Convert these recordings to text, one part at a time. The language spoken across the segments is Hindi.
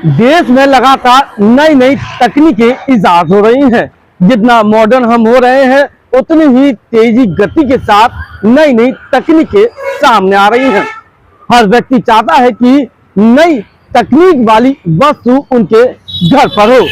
देश में लगातार नई नई तकनीकें इजाद हो रही हैं। जितना मॉडर्न हम हो रहे हैं उतनी ही तेजी गति के साथ नई नई तकनीकें सामने आ रही हैं। हर व्यक्ति चाहता है कि नई तकनीक वाली वस्तु उनके घर पर हो।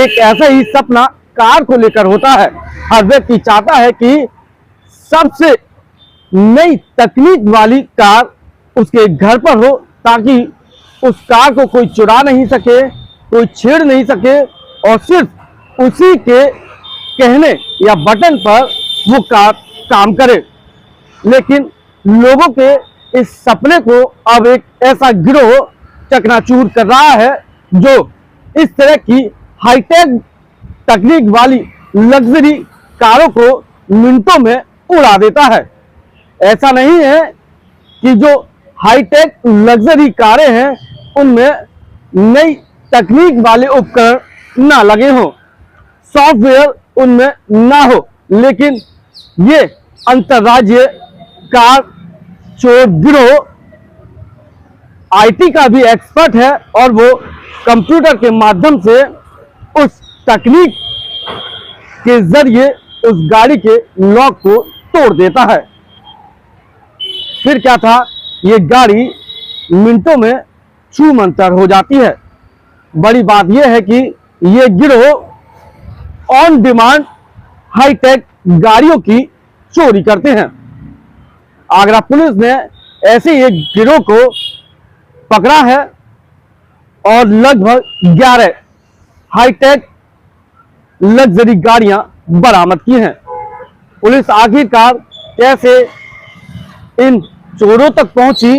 एक ऐसा ही सपना कार को लेकर होता है। हर व्यक्ति चाहता है कि सबसे नई तकनीक वाली कार उसके घर पर हो, ताकि उस कार को कोई चुरा नहीं सके, कोई छेड़ नहीं सके और सिर्फ उसी के कहने या बटन पर वो कार काम करे। लेकिन लोगों के इस सपने को अब एक ऐसा गिरोह चकनाचूर कर रहा है जो इस तरह की हाईटेक तकनीक वाली लग्जरी कारों को मिनटों में उड़ा देता है। ऐसा नहीं है कि जो हाईटेक लग्जरी कारें हैं उनमें नई तकनीक वाले उपकरण ना लगे हों, सॉफ्टवेयर उनमें ना हो, लेकिन ये अंतर्राज्यीय कार चोर गिरोह आईटी का भी एक्सपर्ट है और वो कंप्यूटर के माध्यम से उस तकनीक के जरिए उस गाड़ी के लॉक को तोड़ देता है। फिर क्या था, ये गाड़ी मिनटों में छूमंतर हो जाती है। बड़ी बात यह है कि ये गिरोह ऑन डिमांड हाईटेक गाड़ियों की चोरी करते हैं। आगरा पुलिस ने ऐसे एक गिरोह को पकड़ा है और लगभग 11 हाईटेक लग्जरी गाड़ियां बरामद की हैं। पुलिस आखिरकार कैसे इन चोरों तक पहुंची,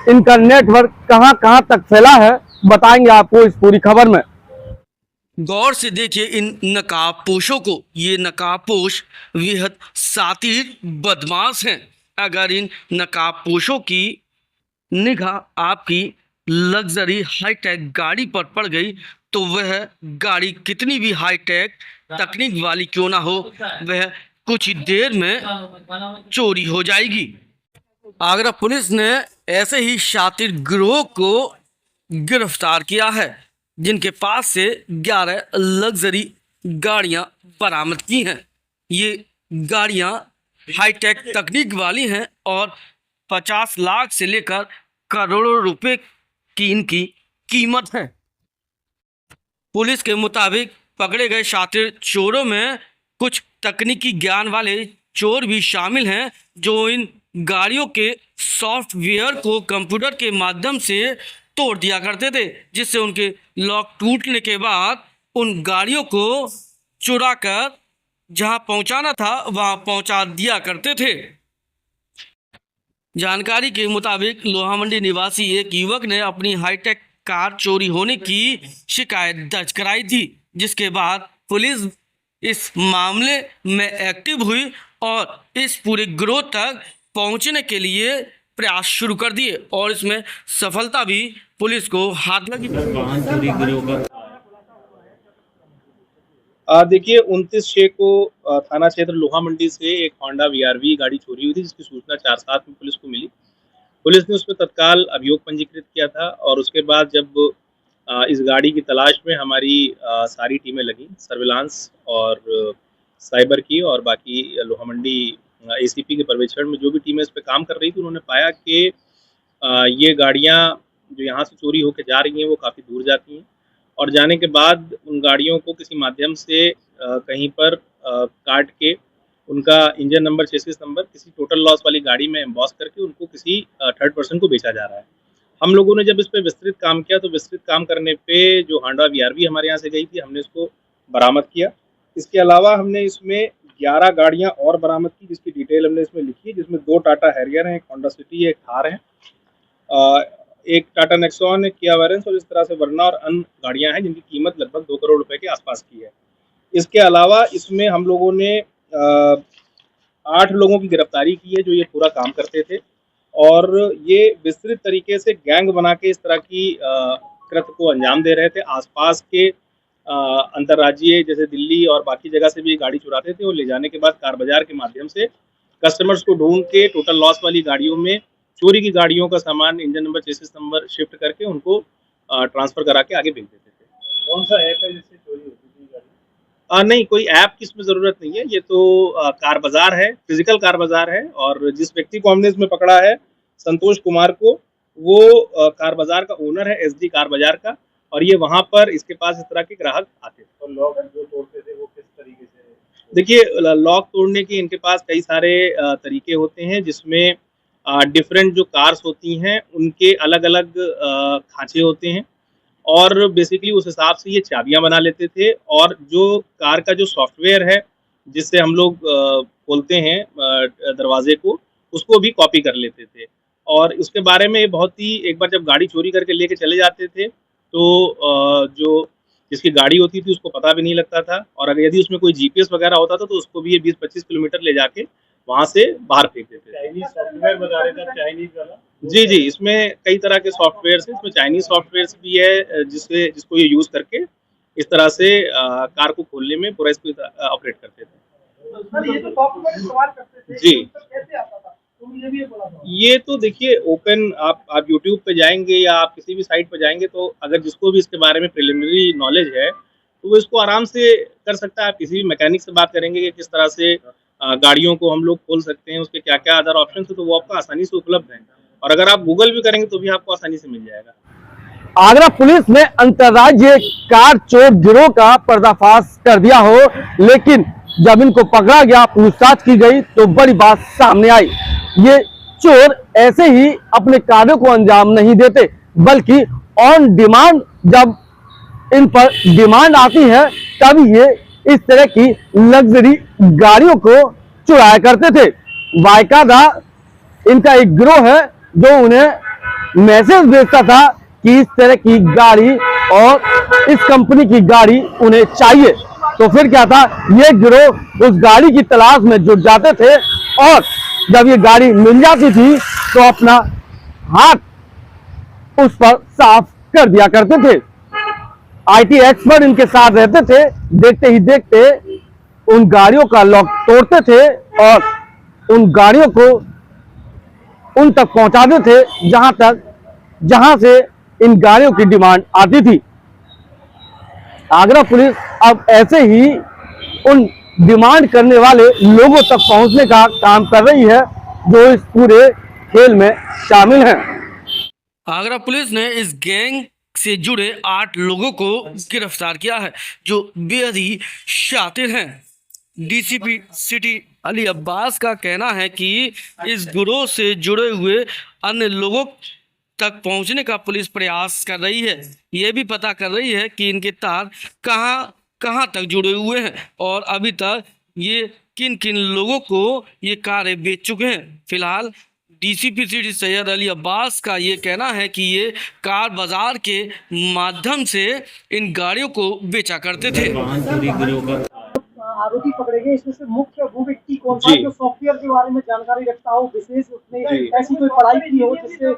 इनका नेटवर्क कहां तक फैला है, बताएंगे आपको इस पूरी खबर में। गौर से देखिए इन नकाबपोशों को। ये नकाबपोश बेहद शातिर बदमाश हैं। अगर इन नकाबपोशों की निगाह आपकी लग्जरी हाईटेक गाड़ी पर पड़ गई तो वह गाड़ी कितनी भी हाईटेक तकनीक वाली क्यों ना हो, वह कुछ ही देर में चोरी हो जाएगी। आगरा पुलिस ने ऐसे ही शातिर गिरोह को गिरफ्तार किया है, जिनके पास से 11 लग्जरी गाड़ियां बरामद की हैं। ये गाड़ियां हाईटेक तकनीक वाली हैं और 50 लाख से लेकर करोड़ों रुपए की इनकी कीमत है। पुलिस के मुताबिक पकड़े गए शातिर चोरों में कुछ तकनीकी ज्ञान वाले चोर भी शामिल हैं, जो इन गाड़ियों के सॉफ्टवेयर को कंप्यूटर के माध्यम से तोड़ दिया करते थे, जिससे उनके लॉक टूटने के बाद उन गाड़ियों को चुरा कर जहां पहुंचाना था वहां पहुंचा दिया करते थे। जानकारी के मुताबिक लोहा मंडी निवासी एक युवक ने अपनी हाईटेक कार चोरी होने की शिकायत दर्ज कराई थी, जिसके बाद पुलिस इस मामले में एक्टिव हुई और इस पूरे गिरोह तक पहुंचने के लिए प्रयास शुरू कर दिए और इसमें सफलता भी पुलिस को हाथ लगी। देखिए 29/6 को थाना क्षेत्र लोहा मंडी से एक होंडा वीआरवी गाड़ी चोरी हुई थी, जिसकी सूचना 4/7 में पुलिस को मिली। पुलिस ने उस पर तत्काल अभियोग पंजीकृत किया था और उसके बाद जब इस गाड़ी की तलाश में हमारी सारी टीमें लगी, सर्विलांस और साइबर की और बाकी लोहा मंडी एसीपी के पर्यवेक्षण में जो भी टीमें इस पर काम कर रही थी, उन्होंने पाया कि ये गाड़ियाँ जो यहाँ से चोरी होकर जा रही हैं वो काफ़ी दूर जाती हैं और जाने के बाद उन गाड़ियों को किसी माध्यम से कहीं पर काट के उनका इंजन नंबर, चेसिस नंबर किसी टोटल लॉस वाली गाड़ी में एम्बॉस करके उनको किसी थर्ड पर्सन को बेचा जा रहा है। हम लोगों ने जब इस पे विस्तृत काम किया तो विस्तृत काम करने पे जो होंडा वीआरवी हमारे यहाँ से गई थी, हमने इसको बरामद किया। इसके अलावा हमने इसमें 11 गाड़ियाँ और बरामद की, जिसकी डिटेल हमने इसमें लिखी है, जिसमें 2 टाटा हैरियर हैं, एक होंडा सिटी है, एक थार है, एक टाटा नेक्सॉन, एक किया वेरेंस और इस तरह से वरना और अन्य गाड़ियाँ हैं जिनकी कीमत लगभग 2 करोड़ रुपए के आसपास की है। इसके अलावा इसमें हम लोगों ने 8 लोगों की गिरफ्तारी की है जो ये पूरा काम करते थे और ये विस्तृत तरीके से गैंग बना के इस तरह की कृत्य को अंजाम दे रहे थे। आसपास के अंतर्राज्यीय जैसे दिल्ली और बाकी जगह से भी गाड़ी चुराते थे और ले जाने के बाद कार बाजार के माध्यम से कस्टमर्स को ढूंढ के टोटल लॉस वाली गाड़ियों में चोरी की गाड़ियों का सामान, engine number, chassis number shift करके उनको ट्रांसफर करा के आगे भेज देते थे। कौन सा ऐप है जिससे चोरी होती थी गाड़ी? नहीं, कोई ऐप की इसमें ज़रूरत नहीं है, ये तो कार बाज़ार है, फिज़िकल कार बाज़ार है। और जिस व्यक्ति को हमने इसमें पकड़ा है, संतोष कुमार को, वो कार बाज़ार का ओनर है, एसडी कार बाज़ार का, और ये वहाँ पर इसके पास इस तरह के ग्राहक आते थे। और लॉक जो तोड़ते थे वो किस तरीके से? देखिए, लॉक तोड़ने के इनके पास कई सारे तरीके होते हैं, जिसमें डिफरेंट जो कार्स होती हैं, उनके अलग-अलग खाँचे होते हैं, और बेसिकली उस हिसाब से ये चाबियाँ बना लेते थे। और जो कार का जो सॉफ्टवेयर है, जिससे हम लोग खोलते हैं दरवाजे को, उसको भी कॉपी कर लेते थे। और उसके बारे में बहुत ही, एक बार जब गाड़ी चोरी करके लेके चले जाते थे, तो जो जिसकी गाड़ी होती थी उसको पता भी नहीं लगता था, और अगर यदि उसमें कोई जीपीएस वगैरह होता था तो उसको भी ये 20-25 किलोमीटर ले जाके वहाँ से बाहर फेंक देते थे। चाइनीज सॉफ्टवेयर बता रहे थे, चाइनीज वाला? जी, जी, इसमें कई तरह के सॉफ्टवेयर्स हैं, इसमें चाइनीज़ सॉफ्टवेयर्स भी है, जिसको ये यूज़ करके इस तरह से कार को खोलने में पूरा इसको ऑपरेट करते थे। सर ये तो सॉफ्टवेयर इस्तेमाल करते थे, जी। तो कैसे आता था? तो मुझे भी ये बोला था। ये तो देखिए, ओपन आप यूट्यूब पे जाएँगे या आप किसी भी साइट पे जाएँगे, तो अगर जिसको भी इसके बारे में प्रिलिमिनरी नॉलेज है, तो वो इसको आराम से कर सकता है। आप किसी भी मैकेनिक से बात करेंगे कि किस तरह से गाड़ियों को हम लोग खोल सकते हैं, उसके क्या-क्या अदर ऑप्शंस हैं, तो वो आपको आसानी से उपलब्ध हैं। और अगर आप गूगल भी करेंगे तो भी आपको आसानी से मिल जाएगा। आगरा पुलिस ने अंतर्राज्यीय कार चोर गिरोह का पर्दाफाश कर दिया हो, लेकिन जब इनको पकड़ा गया, पूछताछ की गई, तो बड़ी बात सामने आई। ये चोर ऐसे ही अपने कार्यों को अंजाम नहीं देते, बल्कि ऑन डिमांड जब इन पर डिमांड आती है, तब ये इस तरह की लग्जरी गाड़ियों को चुराया करते थे। बाकायदा इनका एक गिरोह है जो उन्हें मैसेज भेजता था कि इस तरह की गाड़ी और इस कंपनी की गाड़ी उन्हें चाहिए। तो फिर क्या था, ये गिरोह उस गाड़ी की तलाश में जुट जाते थे, और जब ये गाड़ी मिल जाती थी तो अपना हाथ उस पर साफ कर दिया करते थे। आईटी एक्सपर्ट इनके साथ रहते थे, देखते ही देखते उन गाड़ियों का लॉक तोड़ते थे और उन गाड़ियों को उन तक पहुंचाते थे जहां से इन गाड़ियों की डिमांड आती थी। आगरा पुलिस अब ऐसे ही उन डिमांड करने वाले लोगों तक पहुंचने का काम कर रही है जो इस पूरे खेल में शामिल हैं। आगरा पुलिस ने इस गैंग से जुड़े 8 लोगों को गिरफ्तार किया है, जो बेहद ही शातिर हैं। डीसीपी सिटी अली अब्बास का कहना है कि इस गिरोह से जुड़े हुए अन्य लोगों तक पहुंचने का पुलिस प्रयास कर रही है। ये भी पता कर रही है कि इनके तार कहां तक जुड़े हुए हैं और अभी तक ये किन किन लोगों को ये कारें बेच चुके हैं। फिलहाल डीसीपी सिटी सैयद अली अब्बास का ये कहना है कि ये कार बाजार के माध्यम से इन गाड़ियों को बेचा करते थे। आरोपी पकड़े गए, इसमें से मुख्य वो व्यक्ति कौन सा जो सॉफ्टवेयर के बारे में जानकारी रखता हो, विशेष उसने ऐसी कोई पढ़ाई की हो जिससे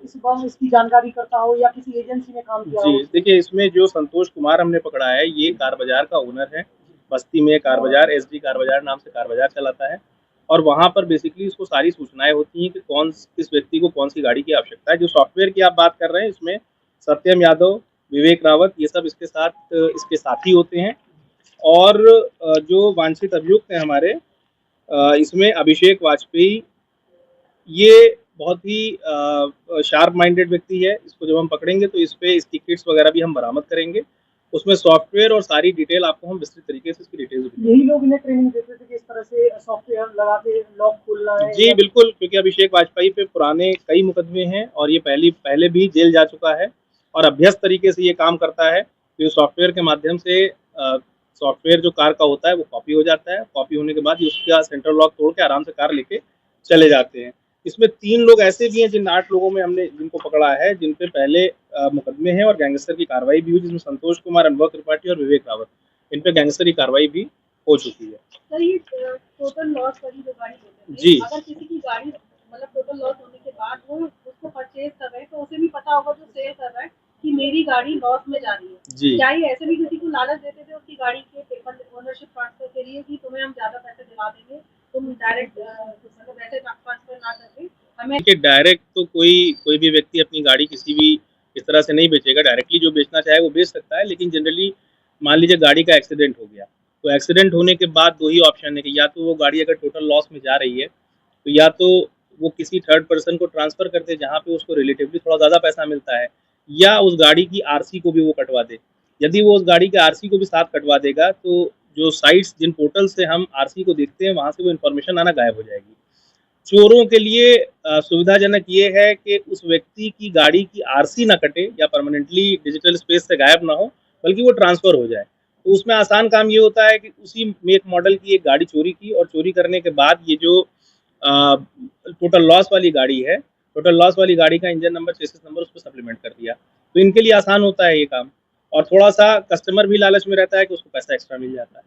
इस बार इसकी जानकारी करता हो या किसी एजेंसी में काम किया हो? जी, देखिए, इसमें जो संतोष कुमार हमने पकड़ा है, ये कार बाजार का ओनर है। बस्ती में कार बाजार, एसडी कार बाजार नाम से कार बाजार चलाता है, और वहाँ पर बेसिकली इसको सारी सूचनाएं होती हैं कि किस व्यक्ति को कौन सी गाड़ी की आवश्यकता है। जो सॉफ्टवेयर की आप बात कर रहे हैं, इसमें सत्यम यादव, विवेक रावत, ये सब इसके साथी होते हैं। और जो वांछित अभियुक्त हैं हमारे, इसमें अभिषेक वाजपेयी, ये बहुत ही शार्प माइंडेड व्यक्ति है। इसको जब हम पकड़ेंगे तो इसकी किट्स वगैरह भी हम बरामद करेंगे। उसमें सॉफ्टवेयर और सारी डिटेल आपको हम विस्तृत तरीके से इसकी डिटेल्स भी यही लोग इन्हें ट्रेनिंग देते थे कि इस तरह से सॉफ्टवेयर लगा के लॉक खोलना है? जी बिल्कुल, क्योंकि अभिषेक वाजपेयी पे पुराने कई मुकदमे हैं और ये पहले भी जेल जा चुका है और अभ्यस्त तरीके से ये काम करता है। तो सॉफ्टवेयर के माध्यम से सॉफ्टवेयर जो कार का होता है वो कॉपी हो जाता है। कॉपी होने के बाद उसका सेंट्रल लॉक तोड़ के आराम से कार लेके चले जाते हैं। इसमें 3 लोग ऐसे भी हैं जिन 8 लोगों में हमने जिनको पकड़ा है, जिन पे पहले मुकदमे हैं और गैंगस्टर की कार्रवाई भी हुई, जिसमें संतोष कुमार, अनुभव त्रिपाठी और विवेक रावत, इन पे गैंगस्टर की कार्रवाई भी हो चुकी है। सर, ये टोटल लॉस वाली जो गाड़ी होती है, जी। अगर किसी की गाड़ी मतलब टोटल लॉस होने के बाद वो उसको परचेज कर रहे हैं तो उसे भी पता होगा जो सेल कर रहा है कि मेरी गाड़ी लॉस में जा रही है। जी। क्या ये ऐसे भी किसी को लालच देते थे उसकी गाड़ी के पेपर ओनरशिप ट्रांसफर के लिए कि तुम्हें हम ज्यादा पैसे दिला देंगे, तुम डायरेक्ट मतलब ऐसे ट्रांसफर ना करके हमें देखिए डायरेक्ट तो कोई भी व्यक्ति अपनी गाड़ी किसी भी इस तरह से नहीं बेचेगा। डायरेक्टली जो बेचना चाहे वो बेच सकता है, लेकिन जनरली मान लीजिए गाड़ी का एक्सीडेंट हो गया, तो एक्सीडेंट होने के बाद दो ही ऑप्शन है कि या तो वो गाड़ी अगर टोटल लॉस में जा रही है तो या तो वो किसी थर्ड पर्सन को ट्रांसफर कर दे जहाँ पे उसको रिलेटिवली थोड़ा ज़्यादा पैसा मिलता है, या उस गाड़ी की आरसी को भी वो कटवा दे। यदि वो उस गाड़ी के आरसी को भी साथ कटवा देगा तो जो साइट्स जिन पोर्टल से हम आरसी को देखते हैं वहाँ से वो इन्फॉर्मेशन आना गायब हो जाएगी। चोरों के लिए सुविधाजनक ये है कि उस व्यक्ति की गाड़ी की आरसी ना कटे या परमानेंटली डिजिटल स्पेस से गायब ना हो, बल्कि वो ट्रांसफ़र हो जाए। तो उसमें आसान काम ये होता है कि उसी मेक मॉडल की एक गाड़ी चोरी की और चोरी करने के बाद ये जो टोटल लॉस वाली गाड़ी है, टोटल लॉस वाली गाड़ी का इंजन नंबर, चेसिस नंबर उसको सप्लीमेंट कर दिया। तो इनके लिए आसान होता है ये काम, और थोड़ा-सा कस्टमर भी लालच में रहता है कि उसको पैसा एक्स्ट्रा मिल जाता है।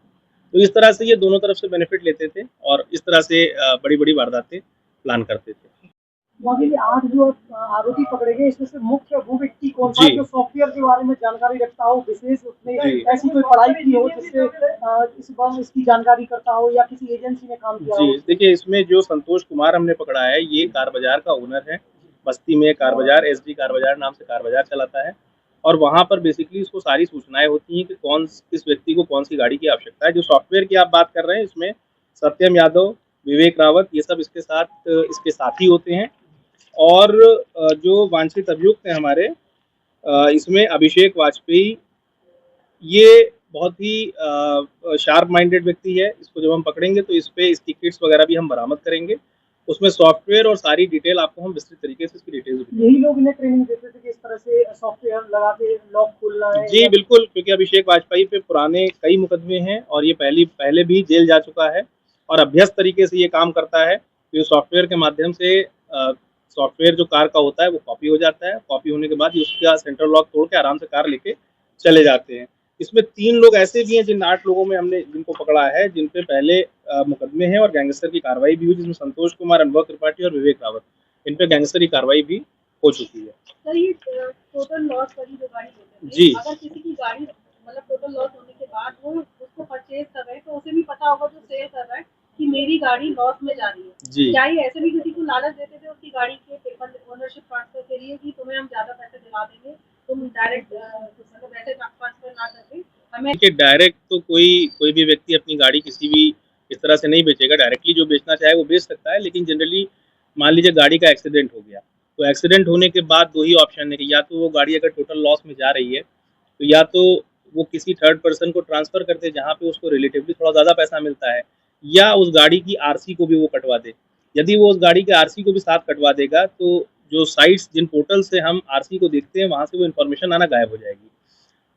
तो इस तरह से ये दोनों तरफ से बेनिफिट लेते थे और इस तरह से बड़ी-बड़ी वारदातें प्लान करते थे। वहाँ के 8 जो आरोपी पकड़े गए, इसमें से मुख्य वो व्यक्ति कौन सा है जी। जो सॉफ्टवेयर के बारे में जानकारी रखता हो, विशेष उसने जी। ऐसी कोई पढ़ाई की हो जिससे इस बारे इसकी जानकारी करता हो या किसी एजेंसी में काम किया हो? जी, देखिए इसमें जो संतोष कुमार हमने पकड़ा है, ये कार बाज़ार का ओनर है। बस्ती में कार बाज़ार, एसडी कार बाज़ार नाम से कार बाज़ार चलाता है, और वहाँ पर बेसिकली इसको सारी सूचनाएँ होती हैं कि किस व्यक्ति को कौन-सी गाड़ी की आवश्यकता है। जो सॉफ्टवेयर की आप बात कर रहे हैं, इसमें सत्यम यादव, विवेक रावत, ये सब इसके साथ इसके साथी होते हैं। और जो वांछित अभियुक्त हैं हमारे, इसमें अभिषेक वाजपेयी, ये बहुत ही शार्प माइंडेड व्यक्ति है। इसको जब हम पकड़ेंगे तो इस पे इसकी किट्स वगैरह भी हम बरामद करेंगे। उसमें सॉफ्टवेयर और सारी डिटेल आपको हम विस्तृत तरीके से इसकी डिटेल्स भी देंगे। यही लोग इन्हें ट्रेनिंग देते थे कि इस तरह से सॉफ्टवेयर लगा के लॉक खोलना है? जी, बिल्कुल, क्योंकि अभिषेक वाजपेयी पे पुराने कई मुकदमे हैं और ये पहले भी जेल जा चुका है और अभ्यस्त तरीके से ये काम करता है। तो सॉफ्टवेयर के माध्यम से सॉफ्टवेयर जो कार का होता है वो कॉपी हो जाता है। कॉपी होने के बाद ये उसका सेंट्रल लॉक तोड़ के आराम से कार लेके चले जाते हैं। इसमें 3 लोग ऐसे भी हैं जिन 8 लोगों में हमने जिनको पकड़ा है, जिन पे पहले मुकदमे हैं और गैंगस्टर की कार्रवाई भी हुई, जिसमें संतोष कुमार, अनुभव त्रिपाठी और विवेक रावत, इन पे गैंगस्टर की कार्रवाई भी हो चुकी है। सर ये टोटल लॉस वाली जो गाड़ी होती है, जी। अगर किसी की गाड़ी मतलब टोटल लॉस होने के बाद वो उसको परचेज कर रहे हैं तो उसे भी पता होगा जो सेल कर रहा है कि मेरी गाड़ी लॉस में जा रही है। जी। क्या ये ऐसे भी किसी को लालच देते थे उसकी गाड़ी के पेपर ओनरशिप ट्रांसफर के लिए कि तुम्हें हम ज्यादा पैसे दिला देंगे, तुम डायरेक्ट मतलब ऐसे ट्रांसफर ना करके हमें? देखिए डायरेक्ट तो कोई भी व्यक्ति अपनी गाड़ी किसी भी इस तरह से नहीं बेचेगा। डायरेक्टली जो बेचना चाहे वो बेच सकता है, लेकिन जनरली मान लीजिए गाड़ी का एक्सीडेंट हो गया, तो एक्सीडेंट होने के बाद दो ही ऑप्शन है कि या तो वो गाड़ी अगर टोटल लॉस में जा रही है तो या तो वो किसी थर्ड पर्सन को ट्रांसफ़र कर दे जहाँ पे उसको रिलेटिवली थोड़ा ज़्यादा पैसा मिलता है, या उस गाड़ी की आरसी को भी वो कटवा दे। यदि वो उस गाड़ी के आरसी को भी साथ कटवा देगा तो जो साइट्स जिन पोर्टल से हम आरसी को देखते हैं वहाँ से वो इन्फॉर्मेशन आना गायब हो जाएगी।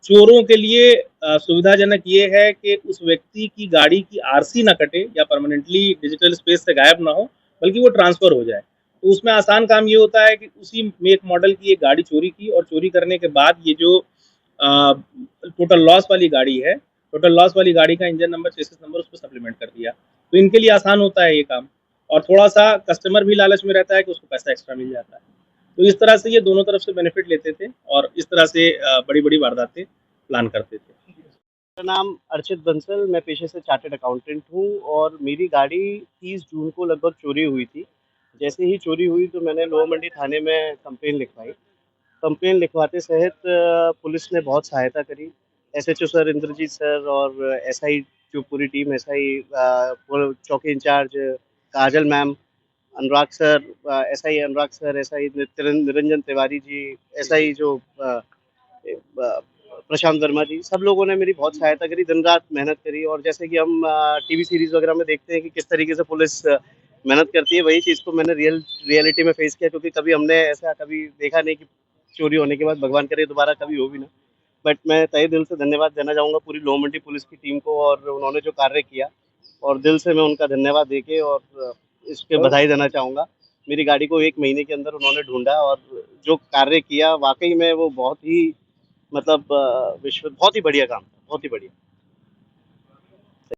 चोरों के लिए सुविधाजनक ये है कि उस व्यक्ति की गाड़ी की आरसी ना कटे या परमानेंटली डिजिटल स्पेस से गायब ना हो, बल्कि वो ट्रांसफ़र हो जाए। तो उसमें आसान काम ये होता है कि उसी मेक मॉडल की एक गाड़ी चोरी की और चोरी करने के बाद ये जो टोटल लॉस वाली गाड़ी है, टोटल लॉस वाली गाड़ी का इंजन नंबर, चेसिस नंबर उसको सप्लीमेंट कर दिया। तो इनके लिए आसान होता है ये काम, और थोड़ा-सा कस्टमर भी लालच में रहता है कि उसको पैसा एक्स्ट्रा मिल जाता है। तो इस तरह से ये दोनों तरफ से बेनिफिट लेते थे और इस तरह से बड़ी-बड़ी वारदातें प्लान करते थे। मेरा नाम अर्चित बंसल, मैं पेशे से चार्टर्ड अकाउंटेंट हूँ और मेरी गाड़ी 30 जून को लगभग चोरी हुई थी। जैसे ही चोरी हुई तो मैंने लोअर मंडी थाने में कंप्लेन लिखवाई। कंप्लेन लिखवाते सहित पुलिस ने बहुत सहायता करी। एसएचओ सर इंद्रजीत सर और एसआई जो पूरी टीम एसआई चौकी इंचार्ज काजल मैम, अनुराग सर, एसआई अनुराग sir, SI Niranjan Tiwari ji, SI जो प्रशांत वर्मा जी, सब लोगों ने मेरी बहुत सहायता करी, दिन-रात मेहनत करी। और जैसे कि हम टीवी सीरीज़ वगैरह में देखते हैं कि किस तरीके से पुलिस मेहनत करती है, वही चीज़ को मैंने रियलिटी में फेस किया, क्योंकि कभी हमने ऐसा कभी देखा नहीं कि चोरी होने के बाद भगवान करे दोबारा कभी हो भी ना। बट मैं तहे दिल से धन्यवाद देना चाहूँगा पूरी लोअर मंडी पुलिस की टीम को, और उन्होंने जो कार्य किया, और दिल से मैं उनका धन्यवाद देके और इस पे बधाई देना चाहूँगा। मेरी गाड़ी को 1 महीने के अंदर उन्होंने ढूँढा और जो कार्य किया वाक़ई में वो बहुत ही मतलब बहुत ही बढ़िया काम था, बहुत ही बढ़िया।